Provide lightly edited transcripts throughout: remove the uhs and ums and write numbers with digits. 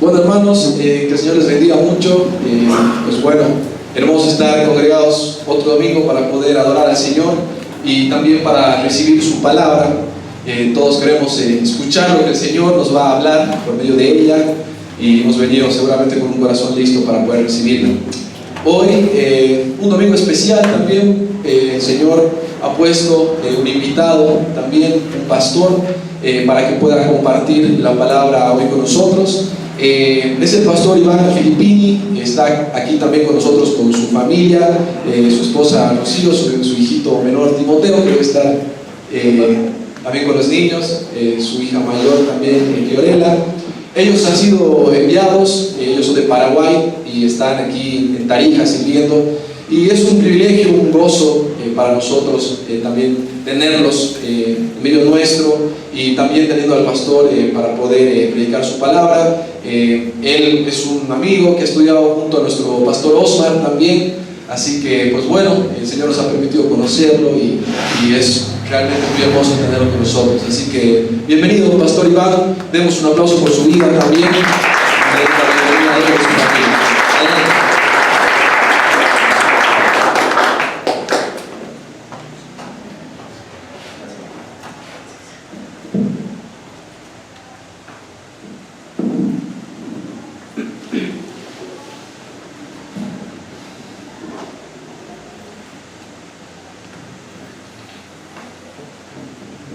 Bueno, hermanos, que el Señor les bendiga mucho. Pues bueno, hermoso estar congregados otro domingo para poder adorar al Señor y también para recibir su palabra. Todos queremos escuchar lo que el Señor nos va a hablar por medio de ella y hemos venido seguramente con un corazón listo para poder recibirla. Hoy, un domingo especial también, el Señor ha puesto un invitado, también un pastor, para que pueda compartir la palabra hoy con nosotros. Es el pastor Iván Filippini, está aquí también con nosotros con su familia, su esposa Rocío, su hijito menor Timoteo, que debe estar también con los niños, su hija mayor también, Fiorella. Ellos han sido enviados, ellos son de Paraguay y están aquí en Tarija sirviendo, y es un privilegio, un gozo para nosotros también tenerlos en medio nuestro, y también teniendo al pastor para poder predicar su palabra. Él es un amigo que ha estudiado junto a nuestro pastor Osmar también, así que pues bueno, el Señor nos ha permitido conocerlo y es realmente muy hermoso tenerlo con nosotros. Así que bienvenido, pastor Iván, demos un aplauso por su vida también.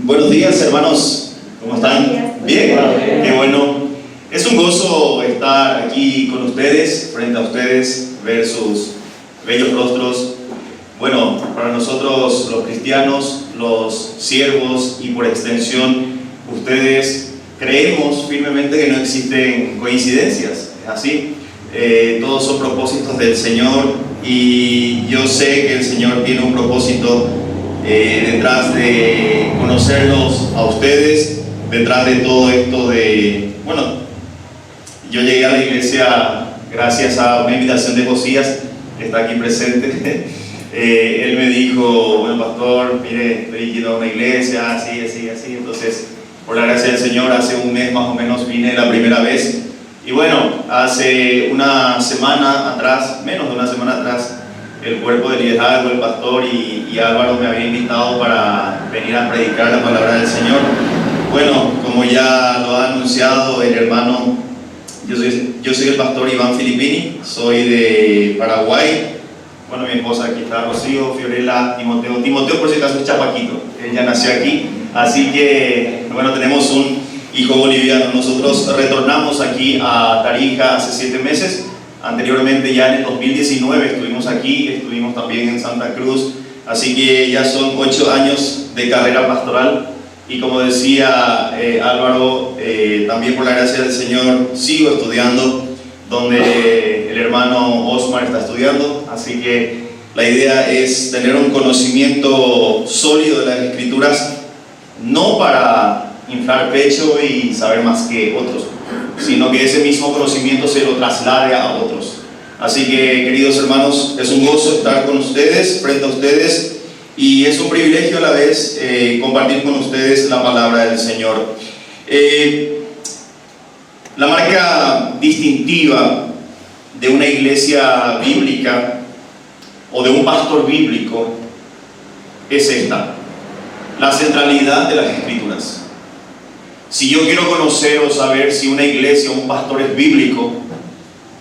Buenos días, hermanos, ¿cómo están? ¿Bien? Qué bueno. Es un gozo estar aquí con ustedes, frente a ustedes, ver sus bellos rostros. Bueno, para nosotros los cristianos, los siervos y por extensión ustedes, creemos firmemente que no existen coincidencias, ¿es así? Todos son propósitos del Señor y yo sé que el Señor tiene un propósito detrás de conocerlos a ustedes, detrás de todo esto de, bueno, yo llegué a la iglesia gracias a una invitación de Josías, que está aquí presente. Él me dijo, bueno pastor, mire, estoy yendo a una iglesia, así, entonces por la gracia del Señor hace un mes más o menos vine la primera vez, y bueno, hace una semana atrás, menos de una semana atrás, el cuerpo de liderazgo, el pastor y Álvaro me habían invitado para venir a predicar la palabra del Señor. Bueno, como ya lo ha anunciado el hermano, yo soy el pastor Iván Filippini, soy de Paraguay. Bueno, mi esposa aquí está, Rocío, Fiorella, Timoteo por si acaso es chapaquito, él ya nació aquí, así que bueno, tenemos un hijo boliviano. Nosotros retornamos aquí a Tarija hace 7 meses. Anteriormente, ya en el 2019 estuvimos aquí, estuvimos también en Santa Cruz, así que ya son 8 años de carrera pastoral. Y como decía Álvaro, también por la gracia del Señor sigo estudiando donde el hermano Osmar está estudiando, así que la idea es tener un conocimiento sólido de las Escrituras, no para inflar pecho y saber más que otros, sino que ese mismo conocimiento se lo traslade a otros. Así que, queridos hermanos, es un gozo estar con ustedes, frente a ustedes, y es un privilegio a la vez compartir con ustedes la palabra del Señor. La marca distintiva de una iglesia bíblica o de un pastor bíblico es esta: la centralidad de las Escrituras. Si yo quiero conocer o saber si una iglesia o un pastor es bíblico,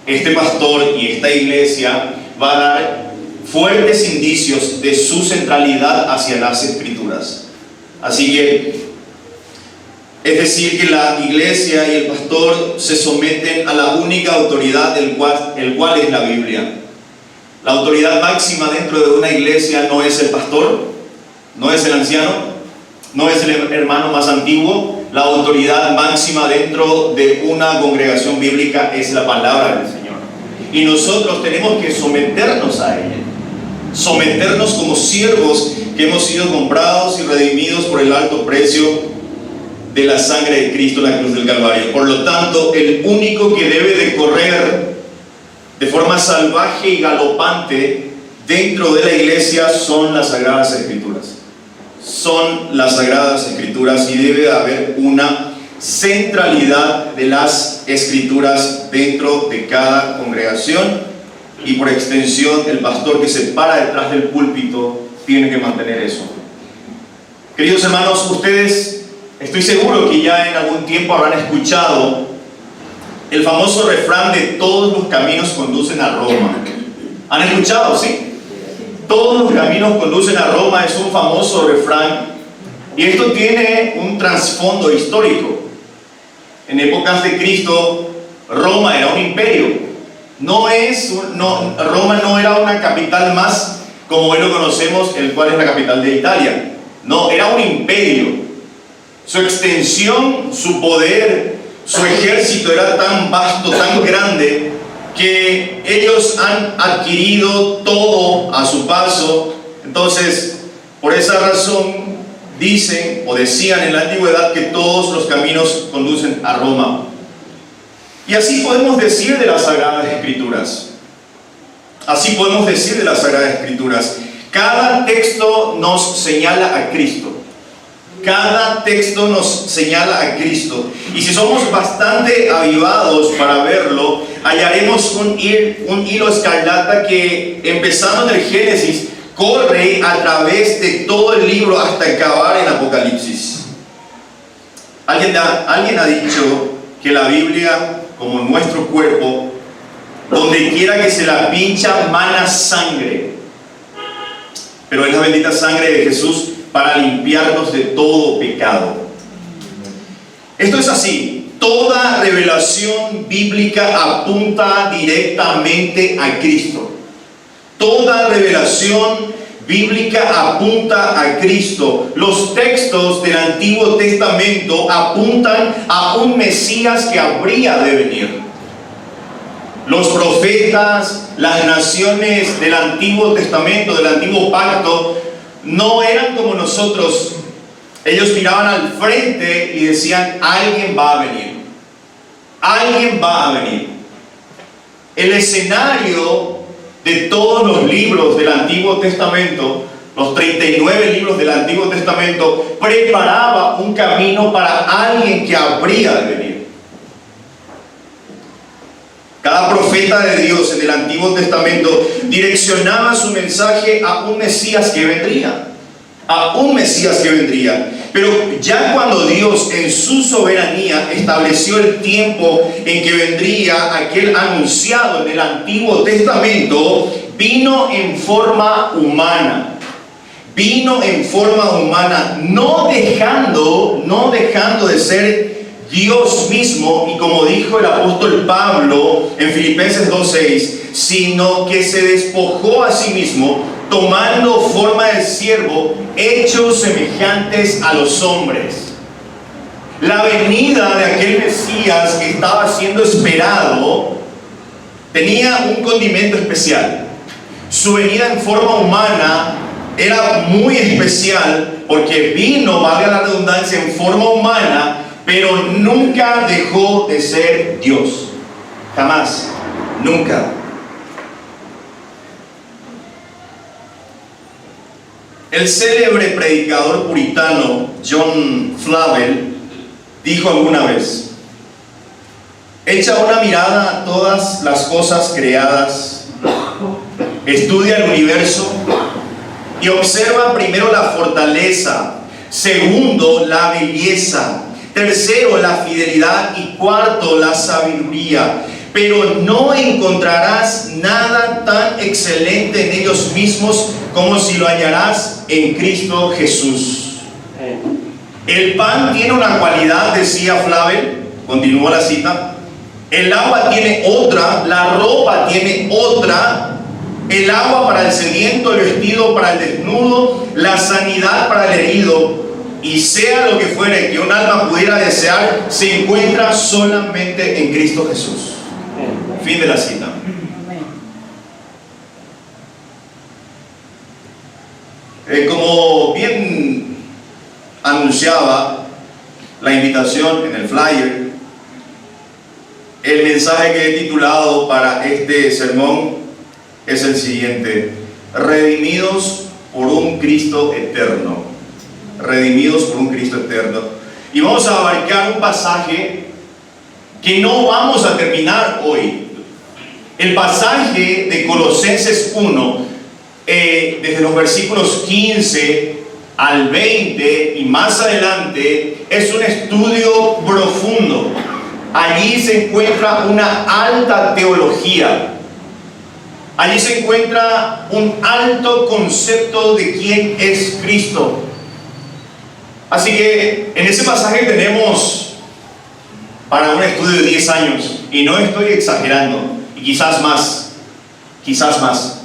este pastor y esta iglesia va a dar fuertes indicios de su centralidad hacia las Escrituras. Así que, es decir, que la iglesia y el pastor se someten a la única autoridad, el cual es la Biblia. La autoridad máxima dentro de una iglesia no es el pastor, no es el anciano, no es el hermano más antiguo. La autoridad máxima dentro de una congregación bíblica es la palabra del Señor. Y nosotros tenemos que someternos a ella. Someternos como siervos que hemos sido comprados y redimidos por el alto precio de la sangre de Cristo en la cruz del Calvario. Por lo tanto, el único que debe de correr de forma salvaje y galopante dentro de la iglesia son las Sagradas Escrituras. Son las Sagradas Escrituras, y debe haber una centralidad de las Escrituras dentro de cada congregación, y por extensión el pastor que se para detrás del púlpito tiene que mantener eso. Queridos hermanos, ustedes, estoy seguro que ya en algún tiempo habrán escuchado el famoso refrán de todos los caminos conducen a Roma. ¿Han escuchado? ¿Sí? Todos los caminos conducen a Roma es un famoso refrán, y esto tiene un trasfondo histórico. En épocas de Cristo, Roma era un imperio. Roma no era una capital más como hoy lo conocemos, el cual es la capital de Italia. No, era un imperio. Su extensión, su poder, su ejército era tan vasto, tan grande, que ellos han adquirido todo a su paso. Entonces, por esa razón, dicen o decían en la antigüedad que todos los caminos conducen a Roma. Y así podemos decir de las Sagradas Escrituras. Así podemos decir de las Sagradas Escrituras. Cada texto nos señala a Cristo. Cada texto nos señala a Cristo. Y si somos bastante avivados para verlo, hallaremos un hilo escarlata que, empezando en el Génesis, corre a través de todo el libro hasta acabar en Apocalipsis. Alguien ha dicho que la Biblia, como nuestro cuerpo, donde quiera que se la pincha, mana sangre. Pero es la bendita sangre de Jesús para limpiarnos de todo pecado. Esto es así. Toda revelación bíblica apunta directamente a Cristo. Toda revelación bíblica apunta a Cristo. Los textos del Antiguo Testamento apuntan a un Mesías que habría de venir. Los profetas, las naciones del Antiguo Testamento, del Antiguo Pacto, no eran como nosotros. Ellos miraban al frente y decían: alguien va a venir. Alguien va a venir. El escenario de todos los libros del Antiguo Testamento, los 39 libros del Antiguo Testamento, preparaba un camino para alguien que habría de venir. Cada profeta de Dios en el Antiguo Testamento direccionaba su mensaje a un Mesías que vendría. A un Mesías que vendría. Pero ya cuando Dios en su soberanía estableció el tiempo en que vendría aquel anunciado en el Antiguo Testamento, vino en forma humana. Vino en forma humana, no dejando de ser Dios mismo, y como dijo el apóstol Pablo en Filipenses 2:6, sino que se despojó a sí mismo, tomando forma de siervo, hechos semejantes a los hombres. La venida de aquel Mesías que estaba siendo esperado tenía un condimento especial. Su venida en forma humana era muy especial porque vino, valga la redundancia, en forma humana, pero nunca dejó de ser Dios. Jamás. Nunca. El célebre predicador puritano John Flavel dijo alguna vez: echa una mirada a todas las cosas creadas, estudia el universo y observa primero la fortaleza, segundo la belleza, tercero la fidelidad y cuarto la sabiduría. Pero no encontrarás nada tan excelente en ellos mismos como si lo hallarás en Cristo Jesús. El pan tiene una cualidad, decía Flavel, continúa la cita, el agua tiene otra, la ropa tiene otra, el agua para el sediento, el vestido para el desnudo, la sanidad para el herido, y sea lo que fuere que un alma pudiera desear, se encuentra solamente en Cristo Jesús. Fin de la cita. Como bien anunciaba la invitación en el flyer, el mensaje que he titulado para este sermón es el siguiente: redimidos por un Cristo eterno. Redimidos por un Cristo eterno. y vamos a abarcar un pasaje que no vamos a terminar hoy. El pasaje de Colosenses 1, desde los versículos 15 al 20 y más adelante, es un estudio profundo. Allí se encuentra una alta teología. Allí se encuentra un alto concepto de quién es Cristo. Así que en ese pasaje tenemos para un estudio de 10 años, y no estoy exagerando, y quizás más.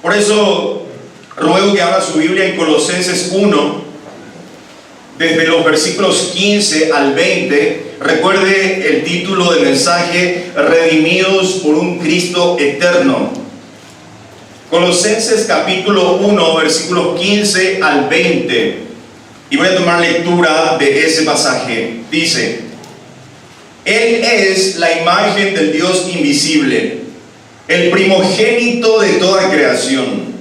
Por eso ruego que abra su Biblia en Colosenses 1, desde los versículos 15 al 20. Recuerde el título del mensaje: redimidos por un Cristo eterno. Colosenses capítulo 1, versículos 15 al 20. Y voy a tomar lectura de ese pasaje. Dice: Él es la imagen del Dios invisible, el primogénito de toda creación,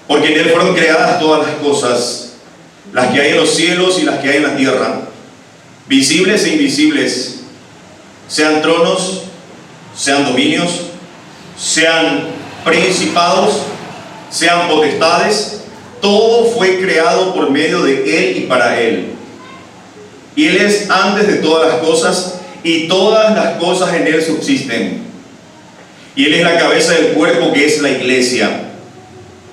porque en Él fueron creadas todas las cosas, las que hay en los cielos y las que hay en la tierra, visibles e invisibles, sean tronos, sean dominios, sean principados, sean potestades. Todo fue creado por medio de Él y para Él. Y Él es antes de todas las cosas, y todas las cosas en Él subsisten. Y Él es la cabeza del cuerpo, que es la iglesia,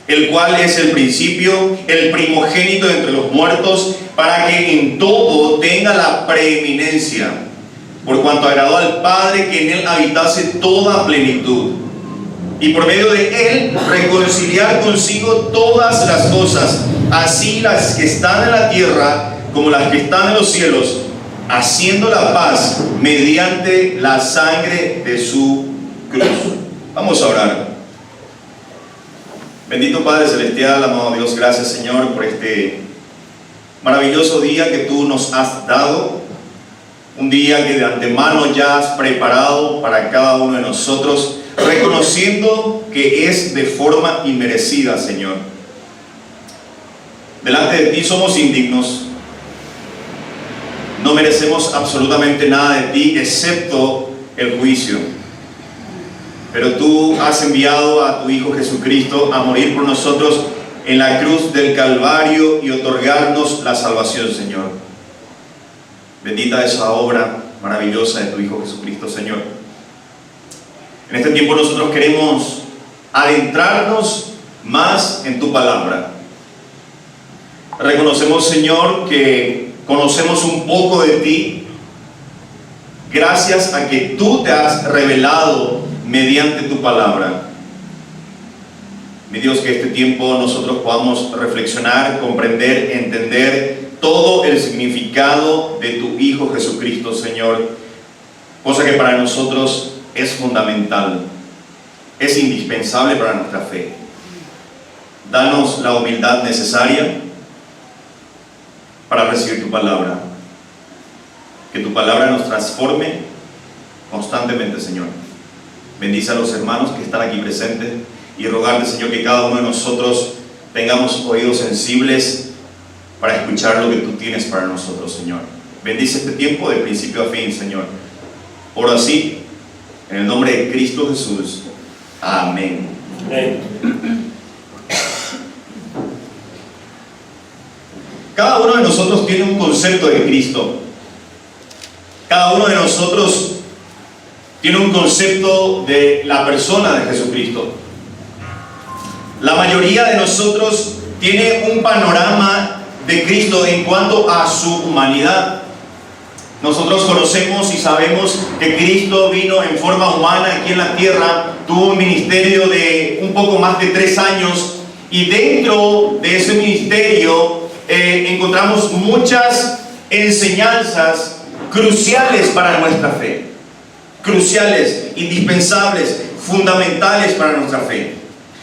el cual es el principio, el primogénito de entre los muertos, para que en todo tenga la preeminencia, por cuanto agradó al Padre que en Él habitase toda plenitud, y por medio de Él reconciliar consigo todas las cosas, así las que están en la tierra como las que están en los cielos, haciendo la paz mediante la sangre de su cruz. Vamos a orar. Bendito Padre Celestial, amado Dios, gracias Señor por este maravilloso día que tú nos has dado, un día que de antemano ya has preparado para cada uno de nosotros, reconociendo que es de forma inmerecida, Señor. Delante de ti somos indignos, no merecemos absolutamente nada de ti excepto el juicio. Pero tú has enviado a tu Hijo Jesucristo a morir por nosotros en la cruz del Calvario y otorgarnos la salvación, Señor. Bendita esa obra maravillosa de tu Hijo Jesucristo, Señor. En este tiempo nosotros queremos adentrarnos más en tu palabra. Reconocemos, Señor, que conocemos un poco de ti gracias a que tú te has revelado mediante tu palabra. Mi Dios, que este tiempo nosotros podamos reflexionar, comprender, entender todo el significado de tu Hijo Jesucristo, Señor, cosa que para nosotros es fundamental, es indispensable para nuestra fe. Danos la humildad necesaria para recibir tu palabra, que tu palabra nos transforme constantemente, Señor. Bendice a los hermanos que están aquí presentes y rogarte, Señor, que cada uno de nosotros tengamos oídos sensibles para escuchar lo que tú tienes para nosotros, Señor. Bendice este tiempo de principio a fin, Señor. Oro así, en el nombre de Cristo Jesús. Amén. Amén. Cada uno de nosotros tiene un concepto de Cristo. Cada uno de nosotros tiene un concepto de la persona de Jesucristo. La mayoría de nosotros tiene un panorama de Cristo en cuanto a su humanidad. Nosotros conocemos y sabemos que Cristo vino en forma humana aquí en la tierra, tuvo un ministerio de un poco más de 3 años, y dentro de ese ministerio encontramos muchas enseñanzas cruciales para nuestra fe. Cruciales, indispensables, fundamentales para nuestra fe.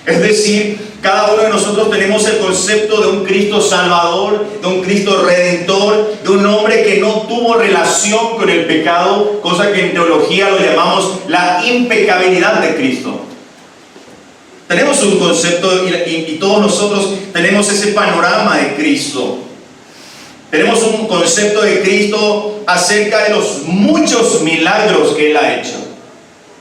Es decir, cada uno de nosotros tenemos el concepto de un Cristo Salvador, de un Cristo Redentor, de un hombre que no tuvo relación con el pecado, cosa que en teología lo llamamos la impecabilidad de Cristo. Tenemos un concepto y todos nosotros tenemos ese panorama de Cristo. Tenemos un concepto de Cristo acerca de los muchos milagros que Él ha hecho.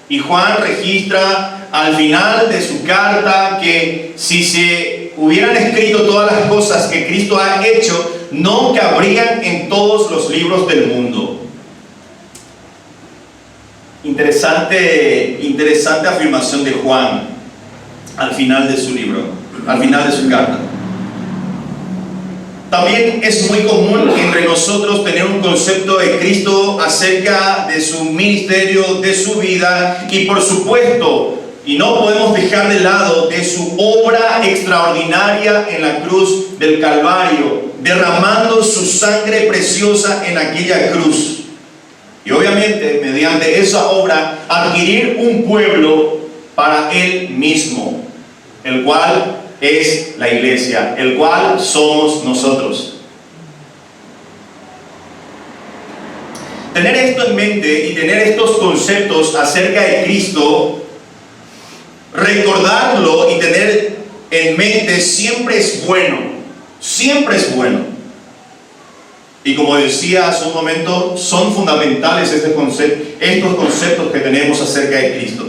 Y Juan registra al final de su carta que si se hubieran escrito todas las cosas que Cristo ha hecho, no cabrían en todos los libros del mundo. Interesante afirmación de Juan al final de su libro, al final de su carta. También es muy común entre nosotros tener un concepto de Cristo acerca de su ministerio, de su vida y por supuesto, y no podemos dejar de lado, de su obra extraordinaria en la cruz del Calvario, derramando su sangre preciosa en aquella cruz. Y obviamente, mediante esa obra, adquirir un pueblo para Él mismo, el cual es la iglesia, el cual somos nosotros. Tener esto en mente y tener estos conceptos acerca de Cristo, recordarlo y tener en mente siempre es bueno, siempre es bueno. Y como decía hace un momento, son fundamentales estos conceptos que tenemos acerca de Cristo.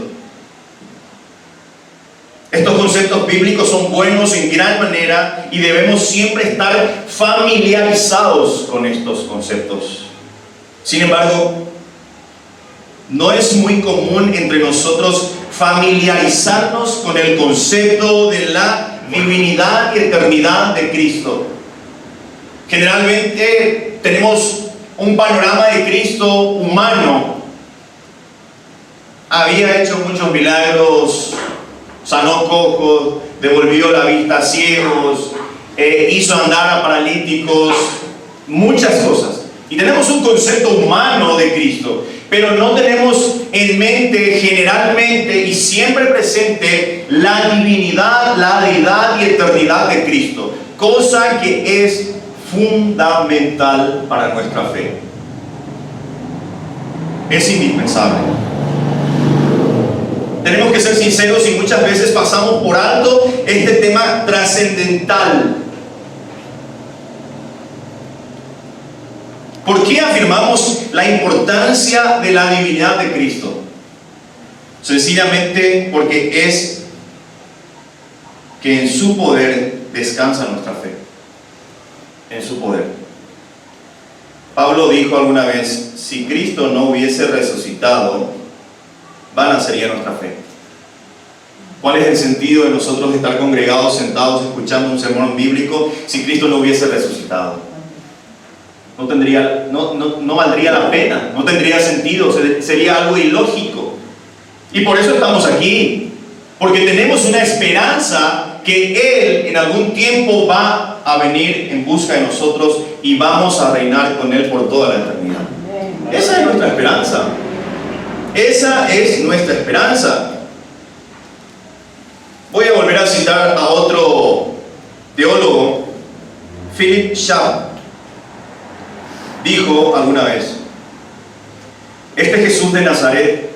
Estos conceptos bíblicos son buenos en gran manera y debemos siempre estar familiarizados con estos conceptos. Sin embargo, no es muy común entre nosotros familiarizarnos con el concepto de la divinidad y eternidad de Cristo. Generalmente tenemos un panorama de Cristo humano. Había hecho muchos milagros, sanó cojos, devolvió la vista a ciegos, hizo andar a paralíticos, muchas cosas. Y tenemos un concepto humano de Cristo, pero no tenemos en mente generalmente y siempre presente la divinidad, la deidad y eternidad de Cristo, cosa que es fundamental para nuestra fe. Es indispensable. Tenemos que ser sinceros y muchas veces pasamos por alto este tema trascendental. ¿Por qué afirmamos la importancia de la divinidad de Cristo? Sencillamente porque es que en su poder descansa nuestra fe. En su poder. Pablo dijo alguna vez: si Cristo no hubiese resucitado, vana sería nuestra fe. ¿Cuál es el sentido de nosotros estar congregados, sentados, escuchando un sermón bíblico si Cristo no hubiese resucitado? No valdría la pena, no tendría sentido, sería algo ilógico. Y por eso estamos aquí, porque tenemos una esperanza que Él en algún tiempo va a venir en busca de nosotros y vamos a reinar con Él por toda la eternidad. Esa es nuestra esperanza. Esa es nuestra esperanza. Voy a volver a citar a otro teólogo, Philip Schaff. Dijo alguna vez: este Jesús de Nazaret,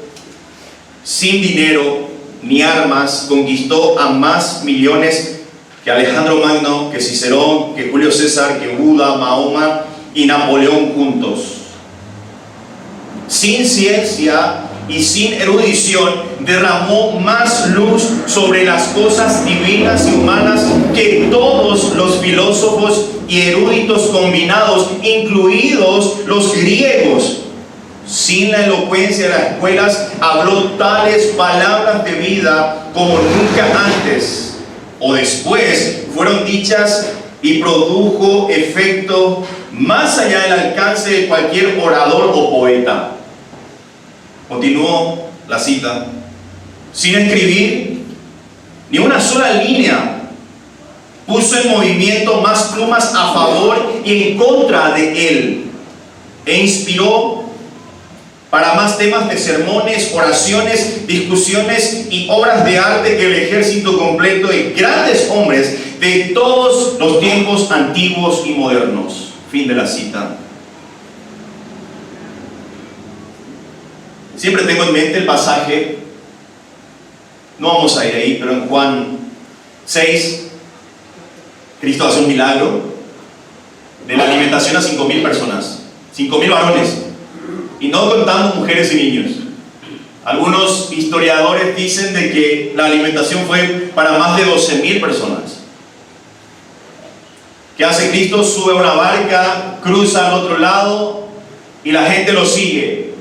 sin dinero ni armas, conquistó a más millones que Alejandro Magno, que Cicerón, que Julio César, que Buda, Mahoma y Napoleón juntos. Sin ciencia y sin erudición, derramó más luz sobre las cosas divinas y humanas que todos los filósofos y eruditos combinados, incluidos los griegos. Sin la elocuencia de las escuelas, habló tales palabras de vida como nunca antes o después fueron dichas y produjo efecto más allá del alcance de cualquier orador o poeta. Continuó la cita: sin escribir ni una sola línea, puso en movimiento más plumas a favor y en contra de él, e inspiró para más temas de sermones, oraciones, discusiones y obras de arte que el ejército completo de grandes hombres de todos los tiempos antiguos y modernos. Fin de la cita. Siempre tengo en mente el pasaje, no vamos a ir ahí, pero en Juan 6, Cristo hace un milagro de la alimentación a 5.000 personas, 5.000 varones, y no contando mujeres y niños. Algunos historiadores dicen de que la alimentación fue para más de 12.000 personas. ¿Qué hace Cristo? Sube a una barca, cruza al otro lado y la gente lo sigue.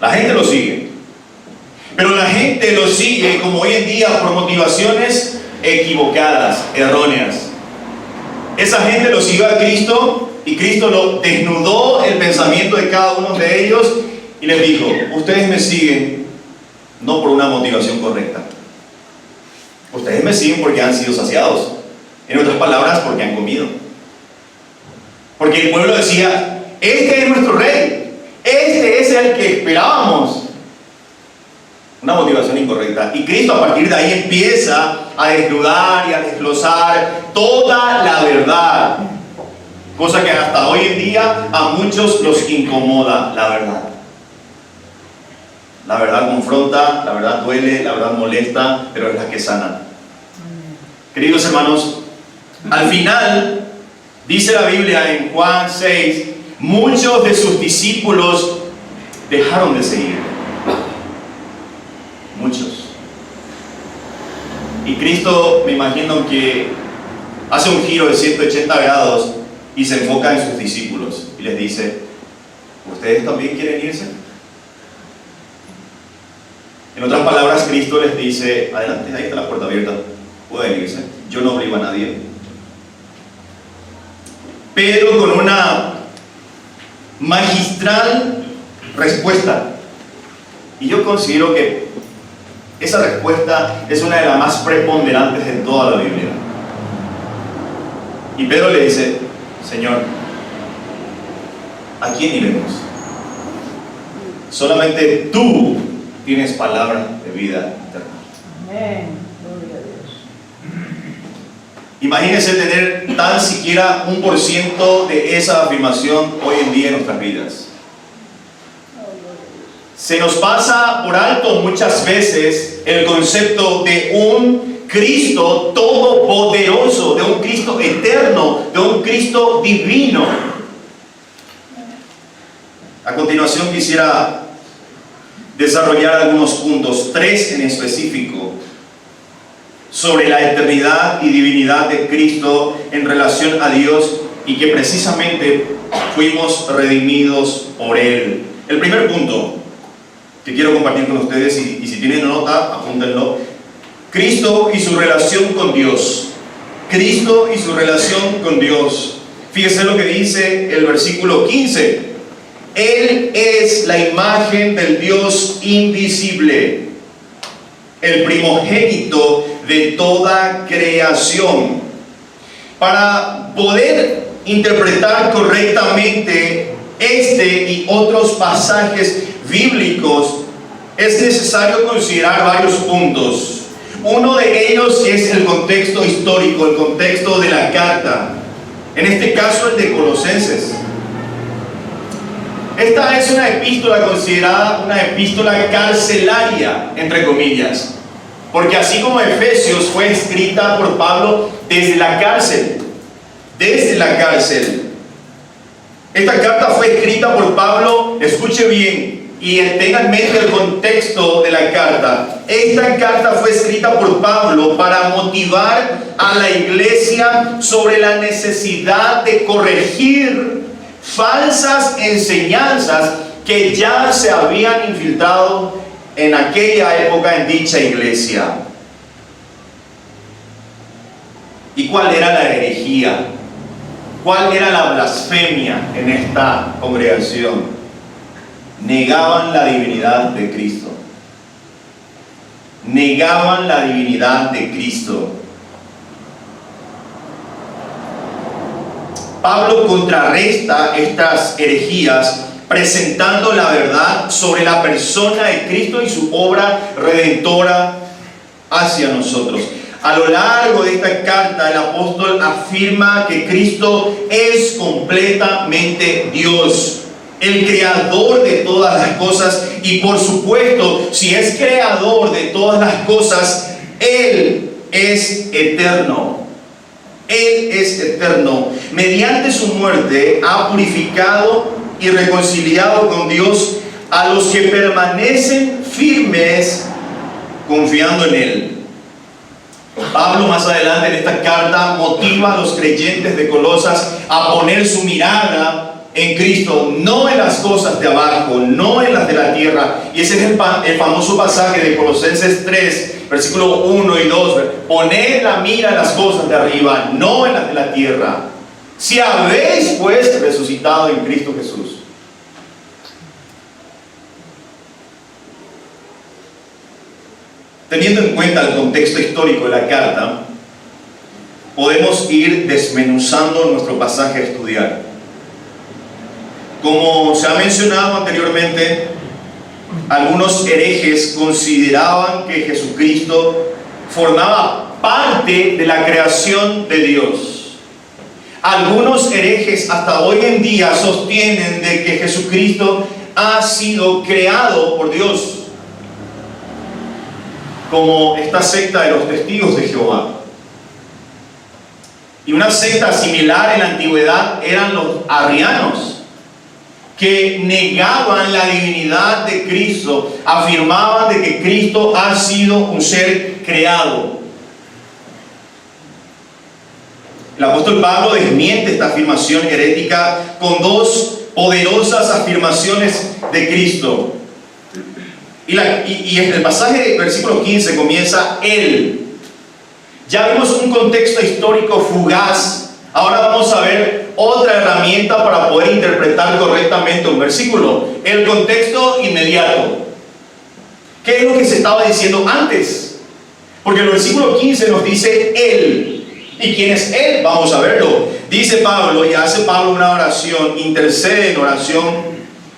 La gente lo sigue. Pero la gente lo sigue, como hoy en día, por motivaciones equivocadas, erróneas. Esa gente lo siguió a Cristo y Cristo lo desnudó el pensamiento de cada uno de ellos y les dijo: ustedes me siguen no por una motivación correcta. Ustedes me siguen porque han sido saciados. En otras palabras, porque han comido. Porque el pueblo decía: este es nuestro rey, este es el que esperábamos. Una motivación incorrecta. Y Cristo a partir de ahí empieza a desnudar y a desglosar toda la verdad. Cosa que hasta hoy en día a muchos los incomoda la verdad. La verdad confronta, la verdad duele, la verdad molesta, pero es la que sana. Queridos hermanos, al final, dice la Biblia en Juan 6, muchos de sus discípulos dejaron de seguir. Muchos. Y Cristo, me imagino que hace un giro de 180 grados y se enfoca en sus discípulos y les dice: ¿ustedes también quieren irse? En otras palabras, Cristo les dice: adelante, ahí está la puerta abierta, pueden irse, yo no obligo a nadie. Pedro, con una magistral respuesta, y yo considero que esa respuesta es una de las más preponderantes en toda la Biblia. Y Pedro le dice: Señor, ¿a quién iremos? Solamente tú tienes palabra de vida eterna. Amén. Gloria a Dios. Imagínense tener tan siquiera 1% de esa afirmación hoy en día en nuestras vidas. Se nos pasa por alto muchas veces el concepto de un Cristo todopoderoso, de un Cristo eterno, de un Cristo divino. A continuación quisiera desarrollar algunos puntos, 3 en específico, sobre la eternidad y divinidad de Cristo en relación a Dios y que precisamente fuimos redimidos por Él. El primer punto que quiero compartir con ustedes, y si tienen nota, apúntenlo: Cristo y su relación con Dios. Cristo y su relación con Dios. Fíjense lo que dice el versículo 15. Él es la imagen del Dios invisible, el primogénito de toda creación. Para poder interpretar correctamente este y otros pasajes bíblicos, es necesario considerar varios puntos. Uno de ellos es el contexto histórico, el contexto de la carta. En este caso, el de Colosenses. Esta es una epístola considerada una epístola carcelaria, entre comillas, porque así como Efesios fue escrita por Pablo desde la cárcel. Desde la cárcel. Esta carta fue escrita por Pablo, escuche bien, y tenga en mente el contexto de la carta. Esta carta fue escrita por Pablo para motivar a la iglesia sobre la necesidad de corregir falsas enseñanzas que ya se habían infiltrado en aquella época en dicha iglesia. ¿Y cuál era la herejía? ¿Cuál era la blasfemia en esta congregación? Negaban la divinidad de Cristo. Negaban la divinidad de Cristo. Pablo contrarresta estas herejías presentando la verdad sobre la persona de Cristo y su obra redentora hacia nosotros. A lo largo de esta carta, el apóstol afirma que Cristo es completamente Dios, el creador de todas las cosas, y por supuesto, si es creador de todas las cosas, Él es eterno. Él es eterno. Mediante su muerte ha purificado y reconciliado con Dios a los que permanecen firmes confiando en Él. Pablo más adelante en esta carta motiva a los creyentes de Colosas a poner su mirada en Cristo, no en las cosas de abajo, no en las de la tierra. Y ese es el famoso pasaje de Colosenses 3, versículos 1 y 2. Poned la mira en las cosas de arriba, no en las de la tierra. Si habéis pues resucitado en Cristo Jesús. Teniendo en cuenta el contexto histórico de la carta, podemos ir desmenuzando nuestro pasaje a estudiar. Como se ha mencionado anteriormente, algunos herejes consideraban que Jesucristo formaba parte de la creación de Dios. Algunos herejes hasta hoy en día sostienen de que Jesucristo ha sido creado por Dios, como esta secta de los testigos de Jehová. Y una secta similar en la antigüedad eran los arrianos, que negaban la divinidad de Cristo, afirmaban de que Cristo ha sido un ser creado. El apóstol Pablo desmiente esta afirmación herética con dos poderosas afirmaciones de Cristo. Y el pasaje del versículo 15 comienza Él. Ya vimos un contexto histórico fugaz. Ahora vamos a ver otra herramienta para poder interpretar correctamente un versículo. El contexto inmediato. ¿Qué es lo que se estaba diciendo antes? Porque el versículo 15 nos dice Él. ¿Y quién es Él? Vamos a verlo. Dice Pablo, y hace Pablo una oración, intercede en oración,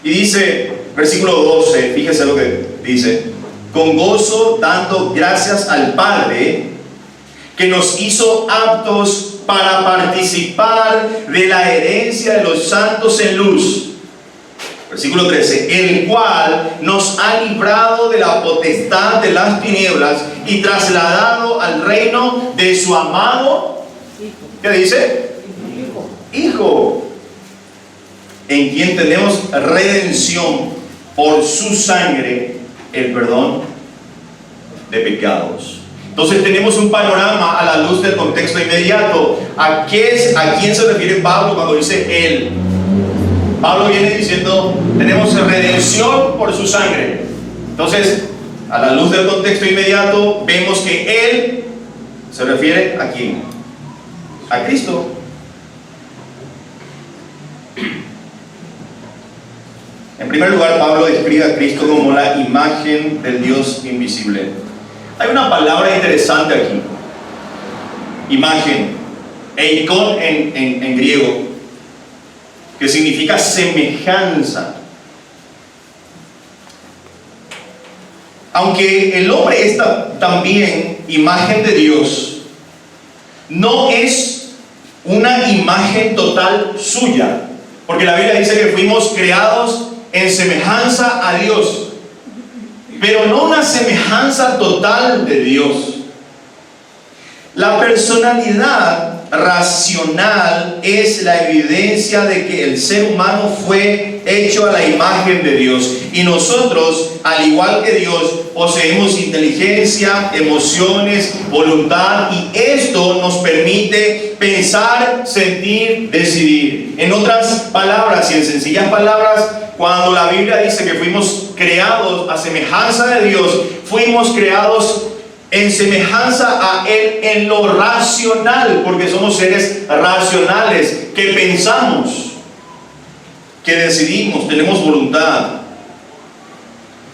y dice, versículo 12, fíjese lo que dice: con gozo dando gracias al Padre, que nos hizo aptos para participar de la herencia de los santos en luz. Versículo 13: el cual nos ha librado de la potestad de las tinieblas y trasladado al reino de su amado, ¿qué dice? Hijo, en quien tenemos redención por su sangre, el perdón de pecados. Entonces tenemos un panorama a la luz del contexto inmediato. ¿A quién se refiere Pablo cuando dice Él? Pablo viene diciendo, tenemos redención por su sangre. Entonces, a la luz del contexto inmediato, vemos que Él se refiere ¿a quién? A Cristo. En primer lugar, Pablo describe a Cristo como la imagen del Dios invisible. Hay una palabra interesante aquí: imagen, eikon en griego, que significa semejanza. Aunque el hombre es también imagen de Dios, no es una imagen total suya, porque la Biblia dice que fuimos creados en semejanza a Dios, pero no una semejanza total de Dios. La personalidad racional es la evidencia de que el ser humano fue hecho a la imagen de Dios, y nosotros, al igual que Dios, poseemos inteligencia, emociones, voluntad, y esto nos permite pensar, sentir, decidir. En otras palabras, y en sencillas palabras, cuando la Biblia dice que fuimos creados a semejanza de Dios, fuimos creados en semejanza a Él en lo racional, porque somos seres racionales, que pensamos, que decidimos, tenemos voluntad.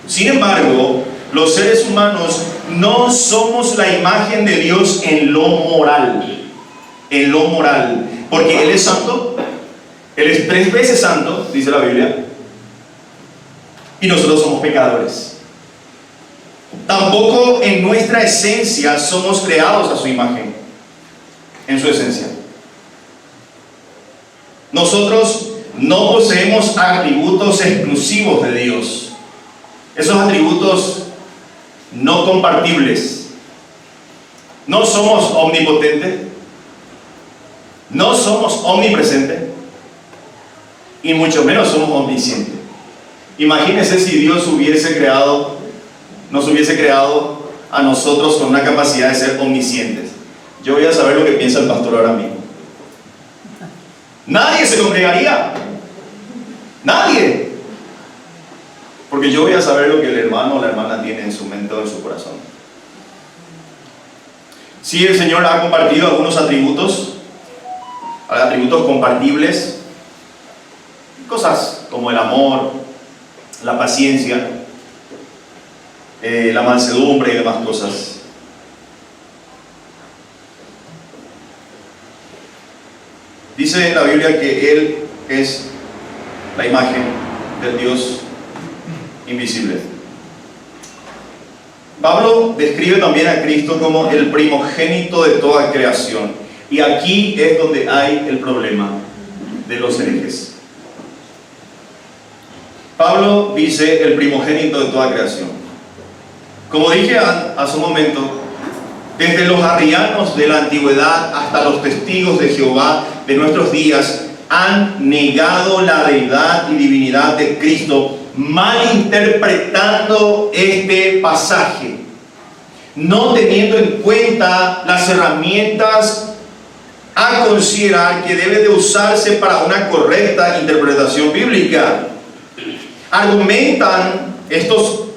Sin embargo, los seres humanos no somos la imagen de Dios en lo moral, porque Él es santo, Él es 3 veces santo, dice la Biblia, y nosotros somos pecadores. Tampoco en nuestra esencia somos creados a su imagen, en su esencia. Nosotros no poseemos atributos exclusivos de Dios. Esos atributos no compartibles. No somos omnipotentes, No somos omnipresentes y mucho menos somos omniscientes. Imagínense si Dios nos hubiese creado a nosotros con una capacidad de ser omniscientes. Yo voy a saber lo que piensa el pastor ahora mismo. Nadie se congregaría. Nadie. Porque yo voy a saber lo que el hermano o la hermana tiene en su mente o en su corazón. Si el Señor ha compartido algunos atributos compartibles, cosas como el amor, la paciencia, la mansedumbre y demás cosas. Dice en la Biblia que Él es la imagen del Dios invisible. Pablo describe también a Cristo como el primogénito de toda creación. Y aquí es donde hay el problema de los herejes. Pablo dice el primogénito de toda creación. Como dije hace un momento, desde los arrianos de la antigüedad hasta los testigos de Jehová de nuestros días han negado la deidad y divinidad de Cristo, malinterpretando este pasaje, no teniendo en cuenta las herramientas a considerar que debe de usarse para una correcta interpretación bíblica. Argumentan estos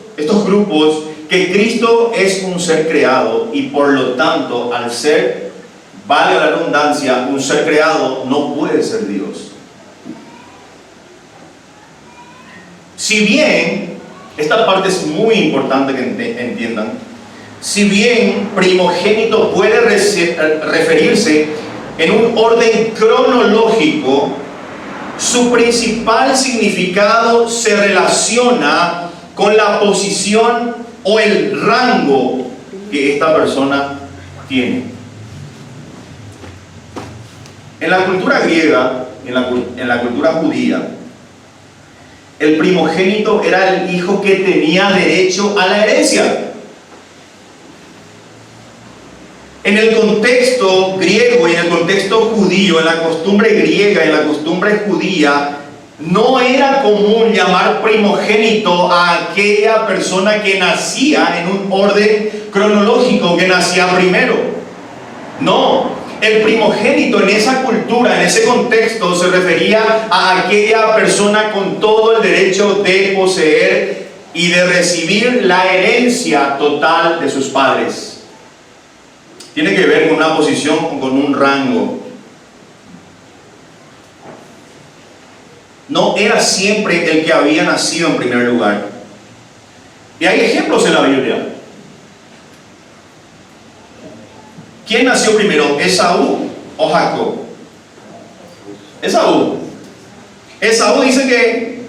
grupos que Cristo es un ser creado y por lo tanto, al ser, vale la redundancia, un ser creado no puede ser Dios. Si bien, esta parte es muy importante que entiendan, si bien primogénito puede referirse en un orden cronológico, su principal significado se relaciona con la posición o el rango que esta persona tiene. En la cultura griega, en la cultura judía, el primogénito era el hijo que tenía derecho a la herencia. En el contexto griego y en el contexto judío, en la costumbre griega y en la costumbre judía, no era común llamar primogénito a aquella persona que nacía en un orden cronológico, que nacía primero. No, el primogénito en esa cultura, en ese contexto, se refería a aquella persona con todo el derecho de poseer y de recibir la herencia total de sus padres. Tiene que ver con una posición o con un rango. No era siempre el que había nacido en primer lugar. Y hay ejemplos en la Biblia. ¿Quién nació primero, Esaú o Jacob? Esaú. Esaú dice que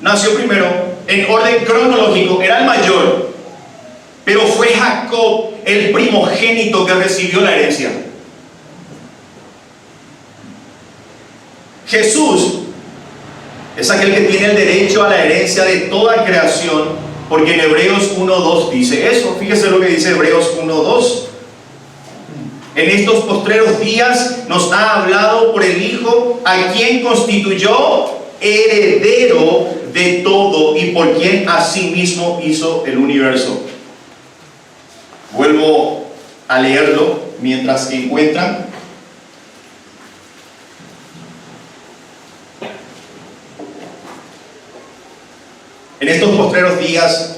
nació primero en orden cronológico, era el mayor, pero fue Jacob el primogénito que recibió la herencia. Jesús es aquel que tiene el derecho a la herencia de toda creación, porque en Hebreos 1:2 dice eso. Fíjese lo que dice Hebreos 1:2. En estos postreros días nos ha hablado por el Hijo, a quien constituyó heredero de todo y por quien asimismo hizo el universo. Vuelvo a leerlo mientras que encuentran. En estos postreros días,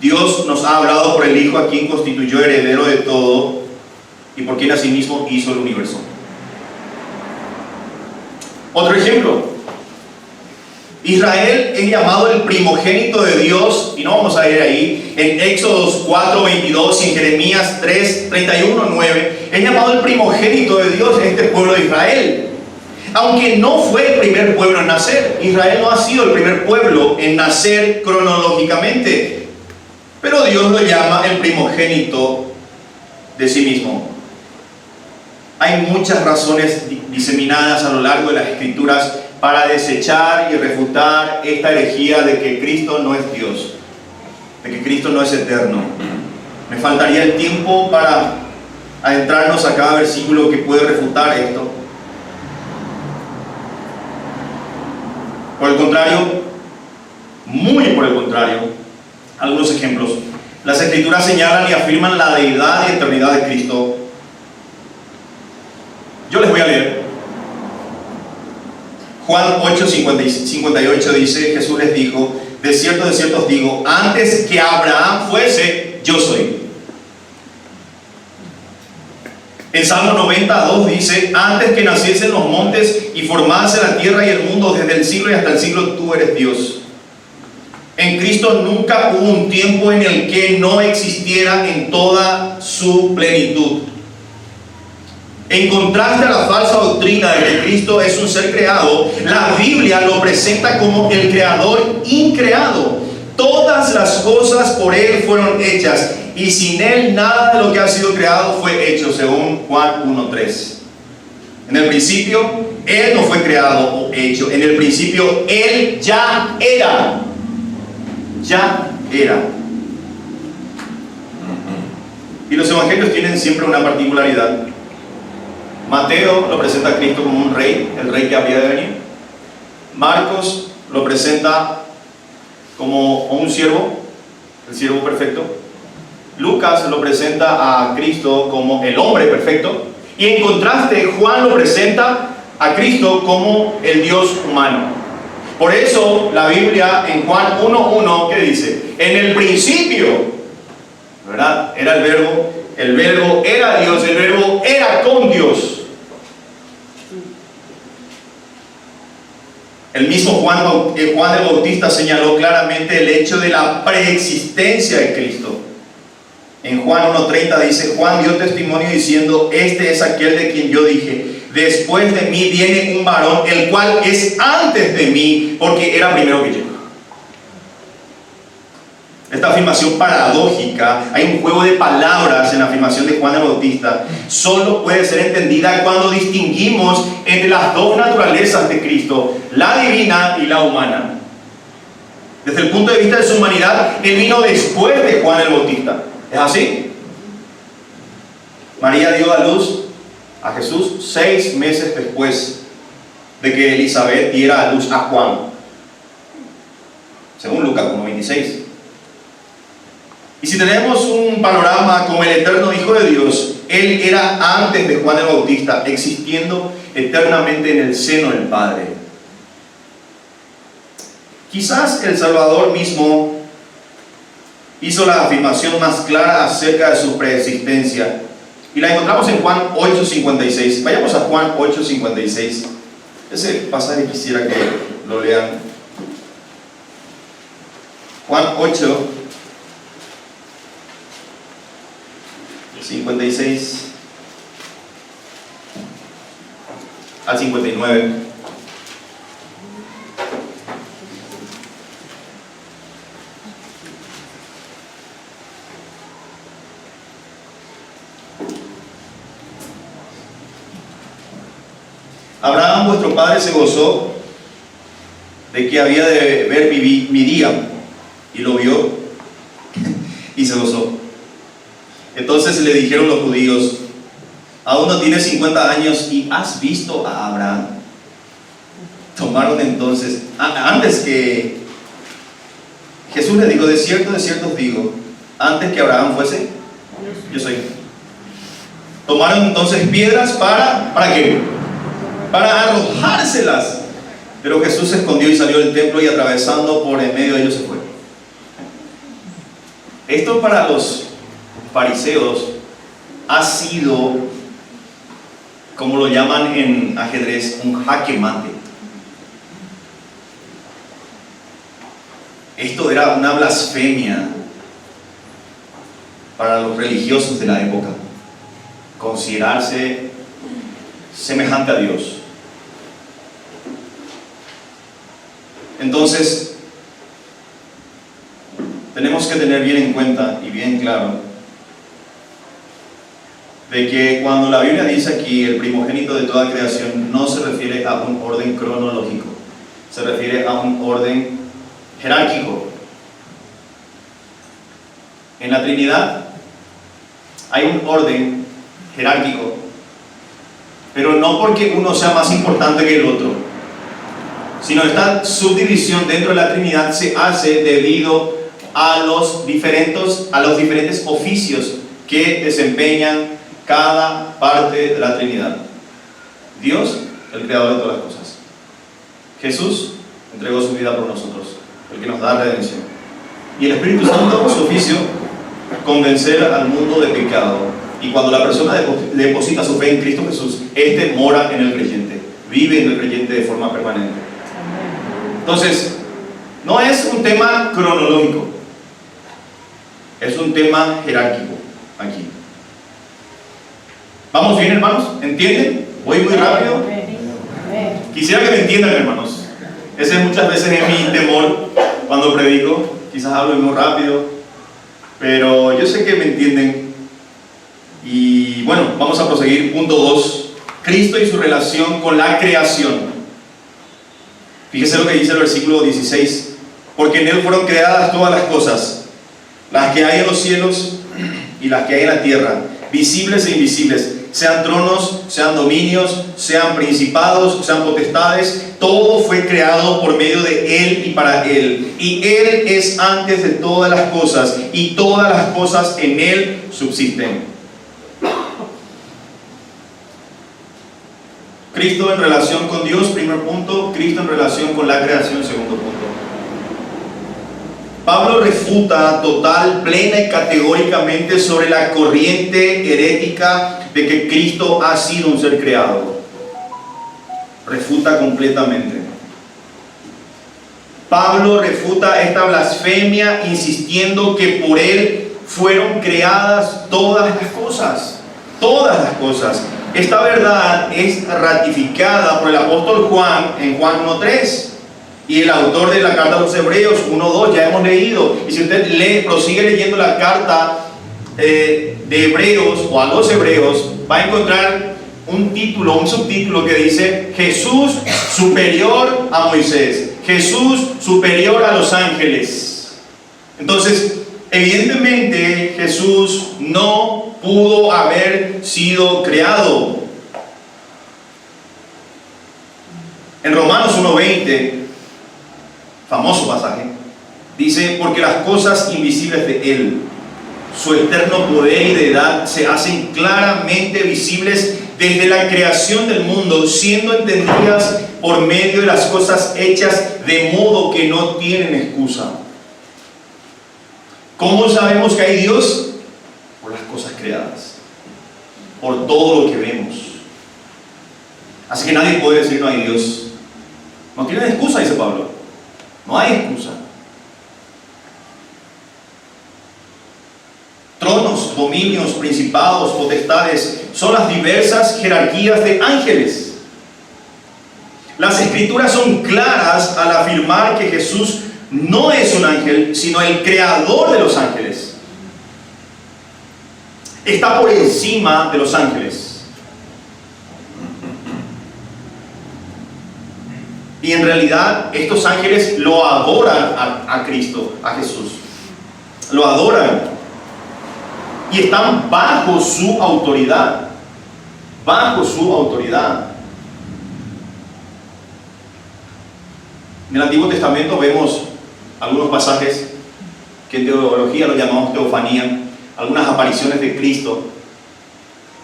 Dios nos ha hablado por el Hijo, a quien constituyó heredero de todo y por quien asimismo hizo el universo. Otro ejemplo. Israel es llamado el primogénito de Dios, y no vamos a ir ahí, en Éxodos 4:22 y en Jeremías 3:31-9, es llamado el primogénito de Dios en este pueblo de Israel. Aunque no fue el primer pueblo en nacer, Israel no ha sido el primer pueblo en nacer cronológicamente, pero Dios lo llama el primogénito de sí mismo. Hay muchas razones diseminadas a lo largo de las Escrituras para desechar y refutar esta herejía de que Cristo no es Dios, de que Cristo no es eterno. Me faltaría el tiempo para adentrarnos a cada versículo que puede refutar esto. Por el contrario, muy por el contrario, algunos ejemplos. Las Escrituras señalan y afirman la deidad y eternidad de Cristo. Yo les voy a leer. Juan 8:58 dice, Jesús les dijo, de cierto os digo, antes que Abraham fuese, yo soy. En Salmo 92 dice, antes que naciesen los montes y formase la tierra y el mundo, desde el siglo y hasta el siglo, tú eres Dios. En Cristo nunca hubo un tiempo en el que no existiera en toda su plenitud. En contraste a la falsa doctrina de que Cristo es un ser creado, la Biblia lo presenta como el creador increado. Todas las cosas por Él fueron hechas, y sin Él nada de lo que ha sido creado fue hecho, según Juan 1:3. En el principio, Él no fue creado o hecho. En el principio, Él ya era. Ya era. Y los evangelios tienen siempre una particularidad. Mateo lo presenta a Cristo como un rey, el rey que había de venir. Marcos lo presenta como un siervo, el siervo perfecto. Lucas lo presenta a Cristo como el hombre perfecto. Y en contraste, Juan lo presenta a Cristo como el Dios humano. Por eso la Biblia en Juan 1:1, ¿qué dice? En el principio, ¿verdad? Era el verbo era Dios, el verbo era con Dios. El mismo Juan el Bautista señaló claramente el hecho de la preexistencia de Cristo. En Juan 1:30 dice, Juan dio testimonio diciendo, este es aquel de quien yo dije, después de mí viene un varón, el cual es antes de mí, porque era primero que yo. Esta afirmación paradójica, hay un juego de palabras en la afirmación de Juan el Bautista, solo puede ser entendida cuando distinguimos entre las dos naturalezas de Cristo, la divina y la humana. Desde el punto de vista de su humanidad, Él vino después de Juan el Bautista. ¿Es así? María dio a luz a Jesús 6 meses después de que Elizabeth diera a luz a Juan, según Lucas 1:26. Y si tenemos un panorama como el eterno Hijo de Dios, Él era antes de Juan el Bautista, existiendo eternamente en el seno del Padre. Quizás el Salvador mismo hizo la afirmación más clara acerca de su preexistencia, y la encontramos en Juan 8:56. Vayamos a Juan 8:56. Ese pasaje quisiera que lo lean. Juan 8:56 al 59. Abraham, vuestro padre, se gozó de que había de ver mi día, y lo vio y se gozó. Entonces le dijeron los judíos, aún no tienes 50 años y has visto a Abraham. Tomaron entonces, antes que Jesús le dijo, de cierto os digo, antes que Abraham fuese, yo soy. Tomaron entonces piedras ¿para qué? Para arrojárselas. Pero Jesús se escondió y salió del templo, y atravesando por en medio de ellos se fue. Esto para los fariseos ha sido, como lo llaman en ajedrez, un jaque mate. Esto era una blasfemia para los religiosos de la época, considerarse semejante a Dios. Entonces, tenemos que tener bien en cuenta y bien claro de que cuando la Biblia dice aquí el primogénito de toda creación, no se refiere a un orden cronológico, se refiere a un orden jerárquico. En la Trinidad hay un orden jerárquico, pero no porque uno sea más importante que el otro, sino esta subdivisión dentro de la Trinidad se hace debido a los diferentes oficios que desempeñan cada parte de la Trinidad. Dios, el creador de todas las cosas. Jesús entregó su vida por nosotros, el que nos da redención. Y el Espíritu Santo, su oficio, convencer al mundo de pecado. Y cuando la persona deposita su fe en Cristo Jesús, este mora en el creyente, vive en el creyente de forma permanente. Entonces, no es un tema cronológico, es un tema jerárquico aquí. ¿Vamos bien, hermanos? ¿Entienden? ¿Voy muy rápido? Quisiera que me entiendan, hermanos. Ese muchas veces es mi temor cuando predico. Quizás hablo muy rápido, pero yo sé que me entienden. Y bueno, vamos a proseguir. Punto 2. Cristo y su relación con la creación. Fíjese lo que dice el versículo 16. Porque en Él fueron creadas todas las cosas, las que hay en los cielos y las que hay en la tierra, visibles e invisibles, sean tronos, sean dominios, sean principados, sean potestades. Todo fue creado por medio de Él y para Él. Y Él es antes de todas las cosas, y todas las cosas en Él subsisten. Cristo en relación con Dios, primer punto. Cristo en relación con la creación, segundo punto. Pablo refuta total, plena y categóricamente sobre la corriente herética de que Cristo ha sido un ser creado. Refuta completamente. Pablo refuta esta blasfemia insistiendo que por Él fueron creadas todas las cosas. Todas las cosas. Esta verdad es ratificada por el apóstol Juan en Juan 1:3. Y el autor de la carta a los Hebreos 1:2, ya hemos leído. Y si usted prosigue leyendo la carta de Hebreos o a los Hebreos, va a encontrar un título, un subtítulo que dice: Jesús superior a Moisés, Jesús superior a los ángeles. Entonces, evidentemente Jesús no pudo haber sido creado. En Romanos 1:20, famoso pasaje, dice: porque las cosas invisibles de Él, su eterno poder y deidad, se hacen claramente visibles desde la creación del mundo, siendo entendidas por medio de las cosas hechas, de modo que no tienen excusa. ¿Cómo sabemos que hay Dios? Por las cosas creadas, por todo lo que vemos. Así que nadie puede decir no hay Dios. No tienen excusa, dice Pablo. No hay excusa. Tronos, dominios, principados, potestades son las diversas jerarquías de ángeles. Las escrituras son claras al afirmar que Jesús no es un ángel, sino el creador de los ángeles. Está por encima de los ángeles. Y en realidad estos ángeles lo adoran a Cristo, a Jesús. Lo adoran. Y están bajo su autoridad. Bajo su autoridad. En el Antiguo Testamento vemos algunos pasajes que en teología lo llamamos teofanía, algunas apariciones de Cristo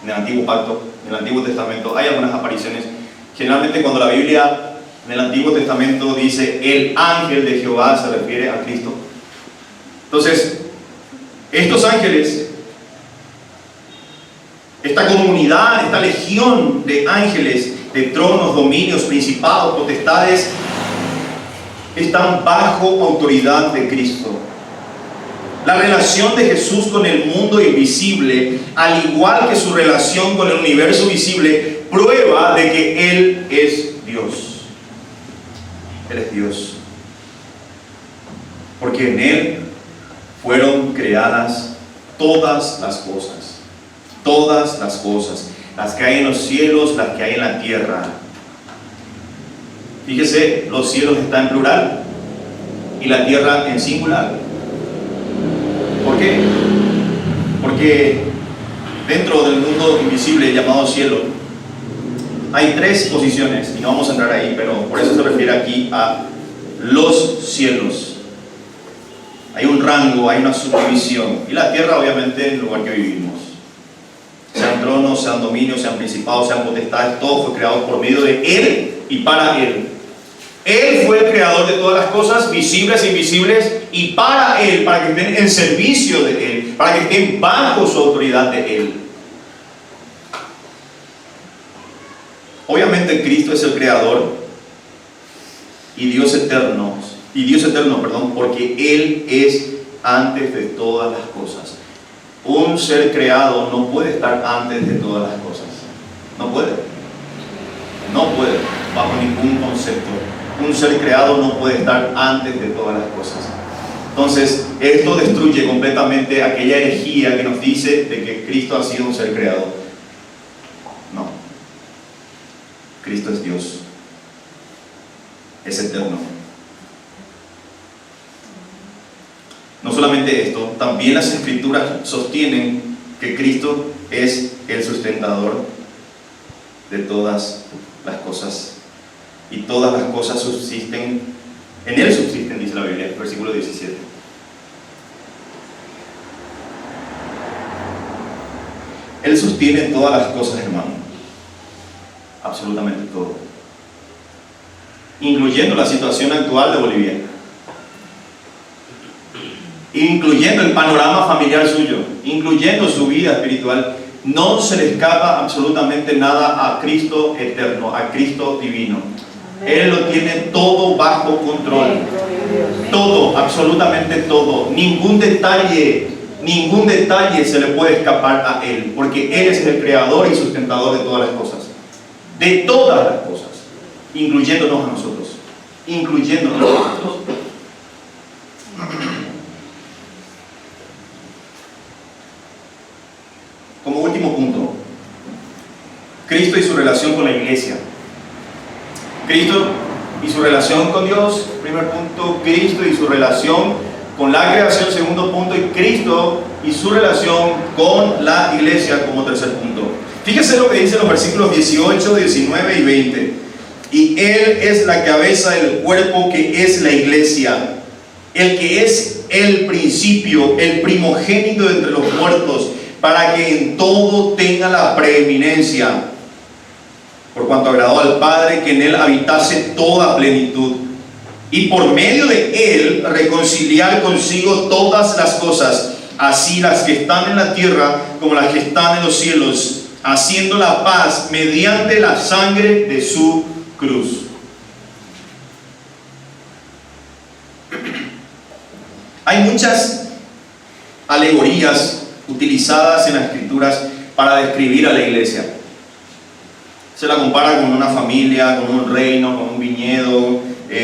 en el Antiguo Pacto, en el Antiguo Testamento. Hay algunas apariciones. Generalmente cuando la Biblia en el Antiguo Testamento dice el ángel de Jehová, se refiere a Cristo. Entonces, estos ángeles, esta comunidad, esta legión de ángeles, de tronos, dominios, principados, potestades, están bajo autoridad de Cristo. La relación de Jesús con el mundo invisible, al igual que su relación con el universo visible, prueba de que Él es Dios. Él es Dios. Porque en Él fueron creadas todas las cosas. Todas las cosas. Las que hay en los cielos, las que hay en la tierra. Fíjese, los cielos están en plural y la tierra en singular. ¿Por qué? Porque dentro del mundo invisible llamado cielo, hay tres posiciones, y no vamos a entrar ahí, pero por eso se refiere aquí a los cielos. Hay un rango, hay una subdivisión, y la tierra obviamente es el lugar que vivimos. Sean tronos, sean dominios, sean principados, sean potestades, todo fue creado por medio de Él y para Él. Él fue el creador de todas las cosas, visibles e invisibles, y para Él, para que estén en servicio de Él, para que estén bajo su autoridad de Él. Obviamente Cristo es el creador y Dios eterno, porque Él es antes de todas las cosas. Un ser creado no puede estar antes de todas las cosas. No puede, bajo ningún concepto. Un ser creado no puede estar antes de todas las cosas. Entonces, esto destruye completamente aquella herejía que nos dice de que Cristo ha sido un ser creado. No. Cristo es Dios. Es eterno. No solamente esto, también las Escrituras sostienen que Cristo es el sustentador de todas las cosas. Y todas las cosas subsisten, en Él subsisten, dice la Biblia, versículo 17. Él sostiene todas las cosas, hermano. Absolutamente todo. Incluyendo la situación actual de Bolivia. Incluyendo el panorama familiar suyo. Incluyendo su vida espiritual. No se le escapa absolutamente nada a Cristo eterno, a Cristo divino. Él lo tiene todo bajo control. Todo, absolutamente todo. Ningún detalle se le puede escapar a Él, porque Él es el creador y sustentador de todas las cosas. De todas las cosas, incluyéndonos a nosotros. Como último punto, Cristo y su relación con la iglesia. Cristo y su relación con Dios, primer punto. Cristo y su relación con la creación, segundo punto. Y Cristo y su relación con la iglesia como tercer punto. Fíjese lo que dicen los versículos 18, 19 y 20. Y Él es la cabeza del cuerpo, que es la iglesia, el que es el principio, el primogénito de entre los muertos, para que en todo tenga la preeminencia. Por cuanto agradó al Padre que en Él habitase toda plenitud, y por medio de Él reconciliar consigo todas las cosas, así las que están en la tierra como las que están en los cielos, haciendo la paz mediante la sangre de su cruz. Hay muchas alegorías utilizadas en las Escrituras para describir a la iglesia. Se la compara con una familia, con un reino, con un viñedo,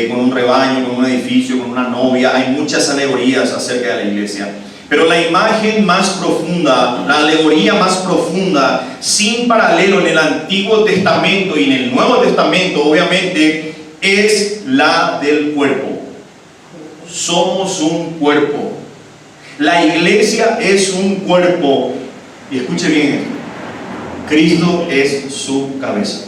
con un rebaño, con un edificio, con una novia. Hay muchas alegorías acerca de la iglesia. Pero la imagen más profunda, la alegoría más profunda, sin paralelo en el Antiguo Testamento y en el Nuevo Testamento, obviamente, es la del cuerpo. Somos un cuerpo. La iglesia es un cuerpo. Y escuche bien esto. Cristo es su cabeza.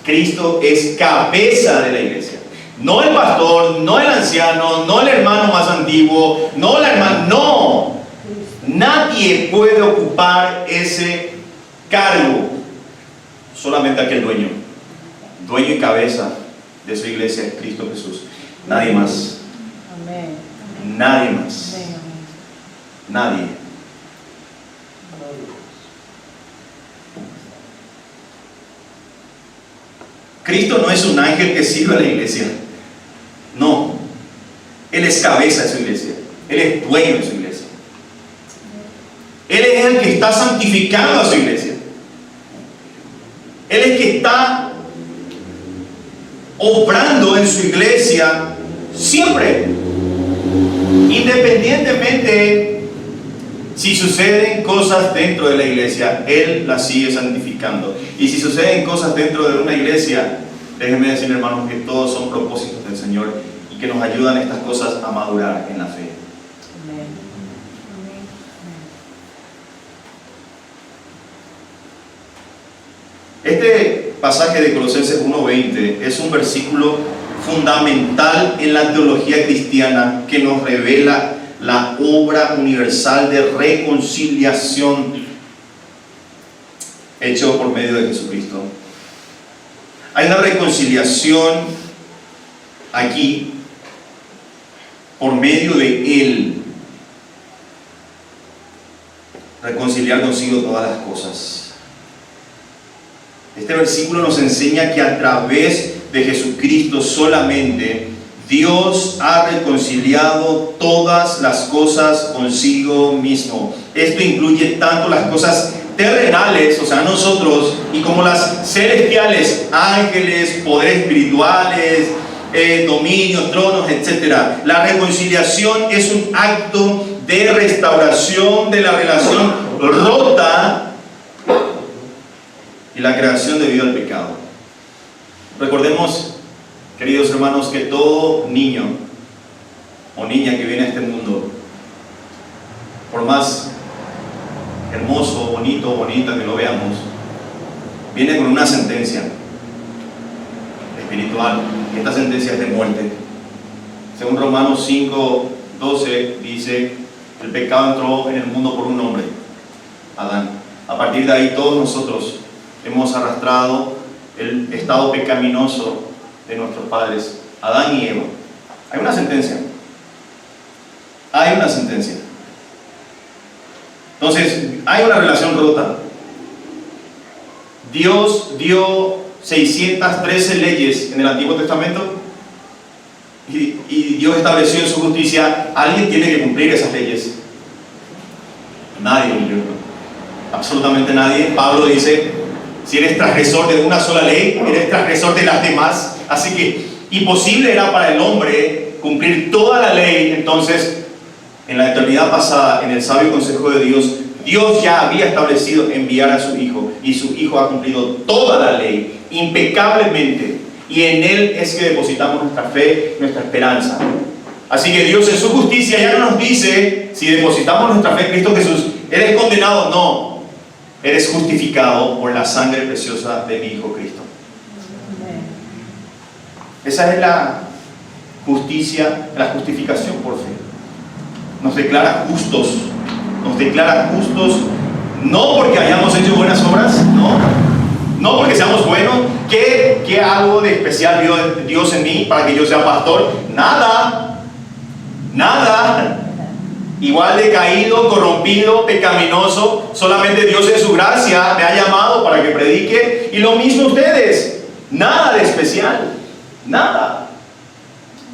Cristo es cabeza de la iglesia. No el pastor, no el anciano, no el hermano más antiguo, no la hermana, no. Nadie puede ocupar ese cargo. Solamente aquel dueño y cabeza de su iglesia es Cristo Jesús. Nadie más. Nadie más. Nadie. Cristo no es un ángel que sirve a la iglesia. No. Él es cabeza de su iglesia. Él es dueño de su iglesia. Él es el que está santificando a su iglesia. Él es el que está obrando en su iglesia siempre. Independientemente si suceden cosas dentro de la iglesia, Él las sigue santificando. Y si suceden cosas dentro de una iglesia, déjenme decir, hermanos, que todos son propósitos del Señor y que nos ayudan estas cosas a madurar en la fe. Este pasaje de Colosenses 1:20 es un versículo fundamental en la teología cristiana que nos revela la obra universal de reconciliación hecho por medio de Jesucristo. Hay una reconciliación aquí por medio de Él. Reconciliar consigo todas las cosas. Este versículo nos enseña que a través de Jesucristo solamente Dios ha reconciliado todas las cosas consigo mismo. Esto incluye tanto las cosas terrenales, o sea, nosotros, y como las celestiales, ángeles, poderes espirituales, dominios, tronos, etc. La reconciliación es un acto de restauración de la relación rota y la creación debido al pecado. Recordemos, queridos hermanos, que todo niño o niña que viene a este mundo, por más hermoso, bonito o bonita que lo veamos, viene con una sentencia espiritual, y esta sentencia es de muerte. Según Romanos 5:12 dice: el pecado entró en el mundo por un hombre, Adán. A partir de ahí todos nosotros hemos arrastrado el estado pecaminoso de nuestros padres, Adán y Eva. Hay una sentencia. Hay una sentencia. Entonces, hay una relación rota. Dios dio 613 leyes en el Antiguo Testamento y Dios estableció en su justicia: alguien tiene que cumplir esas leyes. Nadie cumplió. Absolutamente nadie. Pablo dice: si eres transgresor de una sola ley, eres transgresor de las demás. Así que imposible era para el hombre cumplir toda la ley. Entonces, en la eternidad pasada, en el sabio consejo de Dios, Dios ya había establecido enviar a su Hijo, y su Hijo ha cumplido toda la ley impecablemente, y en Él es que depositamos nuestra fe, nuestra esperanza. Así que Dios, en su justicia, ya no nos dice: si depositamos nuestra fe en Cristo Jesús, ¿eres condenado? No, eres justificado por la sangre preciosa de mi Hijo Cristo. Esa es la justicia, la justificación por fe. Nos declara justos. Nos declara justos no porque hayamos hecho buenas obras, no porque seamos buenos. ¿Qué algo de especial vio Dios en mí para que yo sea pastor? Nada. Igual de caído, corrompido, pecaminoso. Solamente Dios en su gracia me ha llamado para que predique, y lo mismo ustedes. Nada de especial, nada.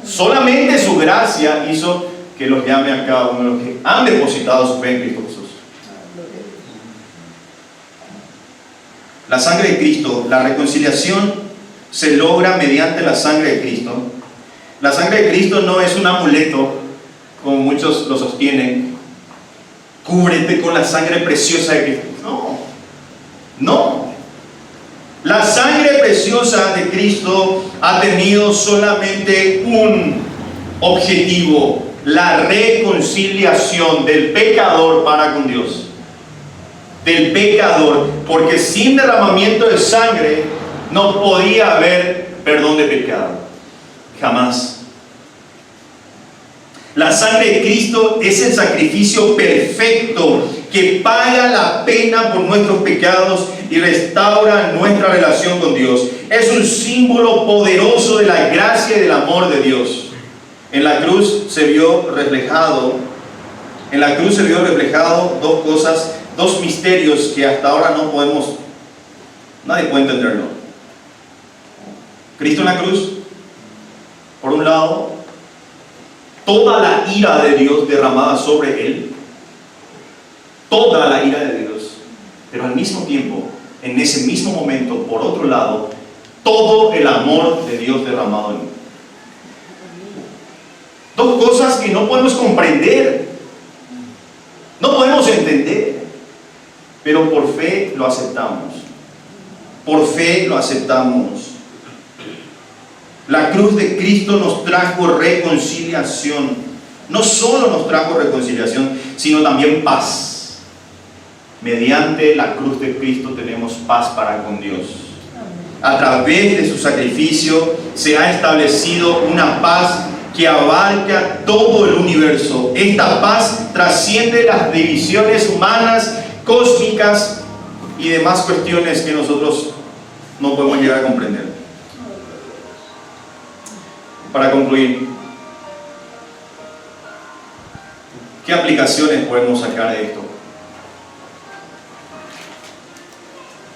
Solamente su gracia hizo que los llame a cada uno de los que han depositado su fe en Cristo Jesús. La sangre de Cristo, la reconciliación se logra mediante la sangre de Cristo. La sangre de Cristo no es un amuleto, como muchos lo sostienen. Cúbrete con la sangre preciosa de Cristo. No. La sangre preciosa de Cristo ha tenido solamente un objetivo: la reconciliación del pecador para con Dios. Del pecador, porque sin derramamiento de sangre no podía haber perdón de pecado. Jamás. La sangre de Cristo es el sacrificio perfecto que paga la pena por nuestros pecados y restaura nuestra relación con Dios. Es un símbolo poderoso de la gracia y del amor de Dios. En la cruz se vio reflejado dos cosas, dos misterios que hasta ahora nadie puede entenderlo. Cristo en la cruz, por un lado, toda la ira de Dios derramada sobre Él, toda la ira de Dios, pero al mismo tiempo, en ese mismo momento, por otro lado, todo el amor de Dios derramado en Él. Dos cosas que no podemos comprender, no podemos entender, pero por fe lo aceptamos. Por fe lo aceptamos. La cruz de Cristo nos trajo reconciliación. No solo nos trajo reconciliación, sino también paz. Mediante la cruz de Cristo tenemos paz para con Dios. A través de su sacrificio se ha establecido una paz que abarca todo el universo. Esta paz trasciende las divisiones humanas, cósmicas y demás cuestiones que nosotros no podemos llegar a comprender. Para concluir, ¿qué aplicaciones podemos sacar de esto?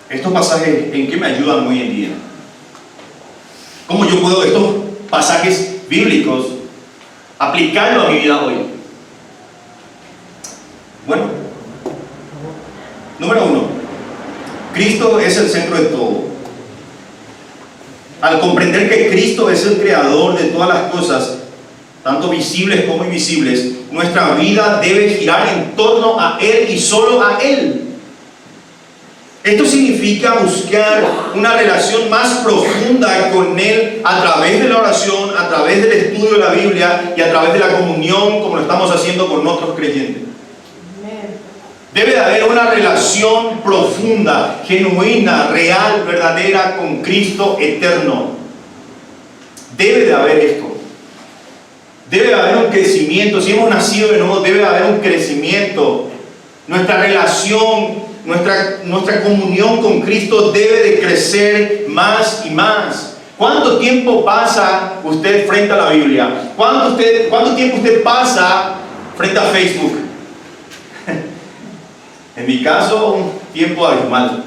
Estos pasajes, ¿en qué me ayudan hoy en día? ¿Cómo yo puedo estos pasajes bíblicos aplicarlos a mi vida hoy? Bueno, número 1, Cristo es el centro de todo. Al comprender que Cristo es el creador de todas las cosas, tanto visibles como invisibles, nuestra vida debe girar en torno a Él y solo a Él. Esto significa buscar una relación más profunda con Él a través de la oración, a través del estudio de la Biblia y a través de la comunión, como lo estamos haciendo con otros creyentes. Debe de haber una relación profunda, genuina, real, verdadera con Cristo eterno. Debe de haber esto. Debe de haber un crecimiento. Si hemos nacido de nuevo, debe de haber un crecimiento. Nuestra relación, nuestra comunión con Cristo debe de crecer más y más. ¿Cuánto tiempo pasa usted frente a la Biblia? ¿Cuánto tiempo usted pasa frente a Facebook? En mi caso, un tiempo abismal.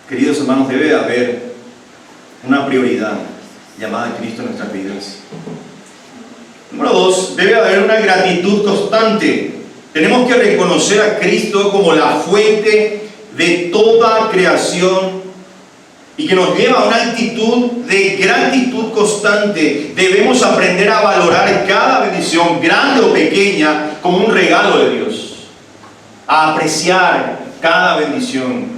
Queridos hermanos, debe de haber una prioridad llamada Cristo en nuestras vidas. Número 2, debe haber una gratitud constante. Tenemos que reconocer a Cristo como la fuente de toda creación y que nos lleva a una actitud de gratitud constante. Debemos aprender a valorar cada bendición, grande o pequeña, como un regalo de Dios. A apreciar cada bendición.